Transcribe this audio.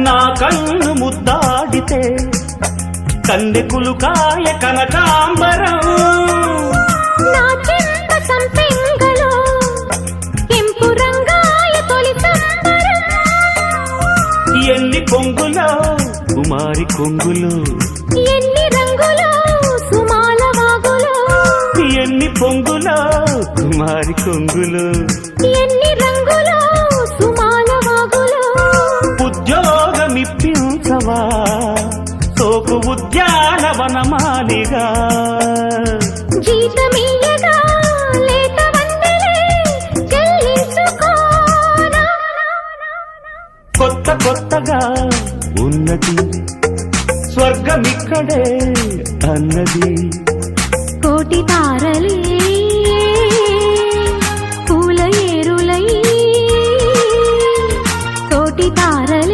నా కన్ను ముద్దాడితే కన్నెకులు కాయ కనకాంబరం నా చెంప సంపెంగలో కెంపు రంగాయ తొలి సంబరం ఎన్ని కొంగులో కుమారి కొంగులు ఎన్ని రంగులో సుమాల వాగులో ఎన్ని పొంగులో కుమారి కొంగులు ఎన్ని రంగులో సుమాల వాగులో ఉద్యోగమిప్పించవా సోకు ఉద్యానవనమాలిగా జీతమీయగా లేత వందలే చెల్లించుకోనా కొత్త కొత్తగా ఉన్నది స్వర్గమిక్కడే అన్నది కోటి తారలే